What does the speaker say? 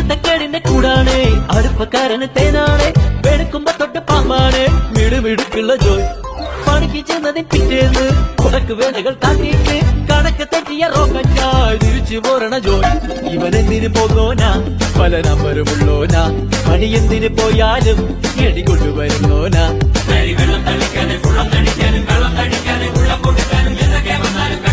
ചിട്ടക്കേടിന്റെ കൂടാണ് അടുപ്പക്കാരന് തേനാണ് വെളുക്കുമ്പോ തൊട്ട് പാമ്പാണ് മിടുമിടുക്കുള്ള ജോയ് പണിക്ക് ചെന്നതിൽ പിറ്റേന്ന് ഉടക്ക് വേലകൾ കാട്ടിയിട്ട് കണക്ക് തെറ്റിയ റോക്കറ്റായി തിരിച്ചു പോരണ ജോയ് ഇവനെന്തിന് പോന്നോനാ പല നമ്പരുമുള്ളോനാ പണി എന്തിന് പോയാലും എടി കൊണ്ടുവരുന്നോനാ വെള്ളം തളിക്കാനും വെള്ളം തടിക്കാനും വെള്ളം തടിക്കാനും വെള്ളം കൊടുക്കാനും എന്തൊക്കെ വന്നാലും